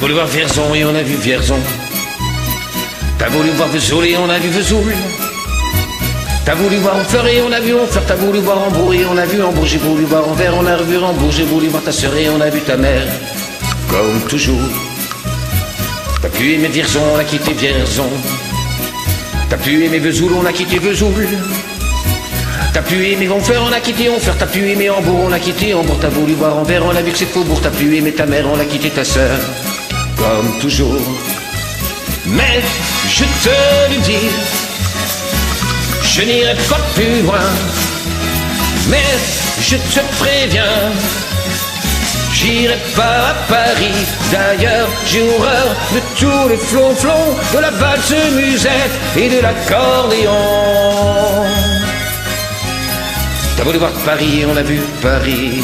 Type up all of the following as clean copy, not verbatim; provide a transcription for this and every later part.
voulu voir Vierzon et on a vu Vierzon. T'as voulu voir Vesoul et on a vu Vesoul. T'as voulu voir Honfleur et on a vu Honfleur. T'as voulu voir Hambourg et on a vu Hambourg. J'ai voulu voir Anvers, on a revu Hambourg. J'ai voulu voir ta sœur et on a vu ta mère. Comme toujours. T'as pu aimer Vierzon, on a quitté Vierzon. T'as pu aimer Vesoul, on a quitté Vesoul. T'as pu aimer Honfleur, on a quitté Honfleur. T'as pu aimer Hambourg, on a quitté Hambourg. T'as voulu voir Anvers, on a vu que c'est Faubourg. T'as pu aimer ta mère, on a quitté ta sœur. Comme toujours. Mais je te le dis, je n'irai pas plus loin. Mais je te préviens, j'irai pas à Paris. D'ailleurs, j'ai horreur de tous les flonflons, de la valse musette et de l'accordéon. T'as voulu voir Paris et on a vu Paris.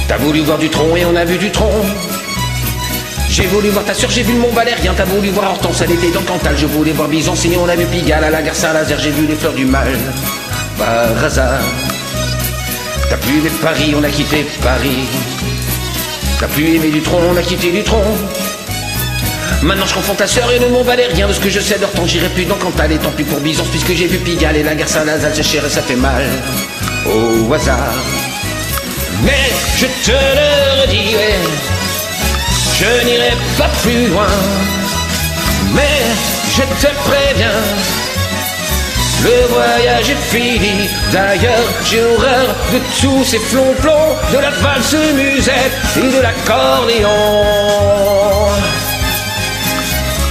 T'as voulu voir Dutronc et on a vu Dutronc. J'ai voulu voir ta sœur, j'ai vu le Mont Valérien. T'as voulu voir Hortense, elle était dans le Cantal. Je voulais voir Byzance et on a vu Pigalle. À la gare Saint-Lazare, j'ai vu les fleurs du mal. Par hasard. T'as pu aimer Paris, on a quitté Paris. T'as pu aimer Dutronc, on a quitté Dutronc. Maintenant je confonds ta sœur et le Mont Valérien. De ce que je sais d'Hortense, j'irai plus dans le Cantal. Et tant pis pour Byzance, puisque j'ai vu Pigalle. Et la gare Saint-Lazare, c'est cher et ça fait mal. Au hasard. Mais je te le redis, ouais, je n'irai pas plus loin, mais je te préviens, le voyage est fini. D'ailleurs, j'ai horreur de tous ces flonflons, de la valse musette et de l'accordéon.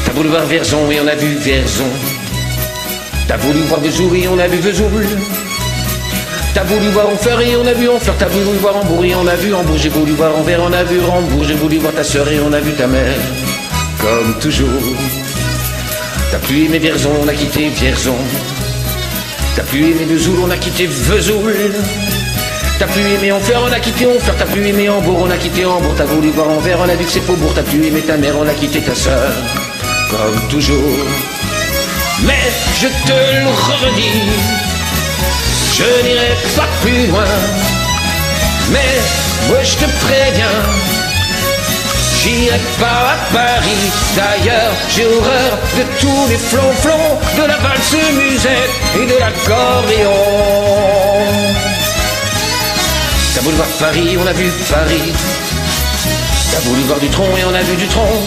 T'as voulu voir Vierzon et on a vu Vierzon. T'as voulu voir Vesoul et on a vu Vesoul. T'as voulu voir Honfleur et on a vu Honfleur. T'as voulu voir Hambourg et on a vu Hambourg. J'ai voulu voir Anvers, on a vu Hambourg. J'ai voulu voir ta sœur et on a vu ta mère. Comme toujours. T'as pu aimer Vierzon, on a quitté Vierzon. T'as pu aimer Vesoul, on a quitté Vesoul. T'as pu aimer Honfleur, on a quitté Honfleur. T'as pu aimer Hambourg, on a quitté Hambourg. T'as voulu voir Anvers, on a vu que c'est Faubourg. T'as pu aimer ta mère, on a quitté ta sœur. Comme toujours. Mais je te le redis, je n'irai pas plus loin, mais moi je te préviens, j'irai pas à Paris. D'ailleurs, j'ai horreur de tous les flonflons, de la valse musette et de l'accordéon. T'as voulu voir Paris, on a vu Paris. T'as voulu voir Dutronc et on a vu Dutronc.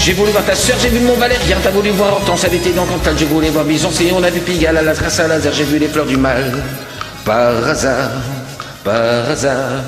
J'ai voulu voir ta sœur, j'ai vu le Mont Valérien. T'as voulu voir Hortense, elle était dans le Cantal. Je voulais voir Byzance et on a vu Pigalle. À la gare Saint-Lazare, j'ai vu les fleurs du mal. Par hasard, par hasard.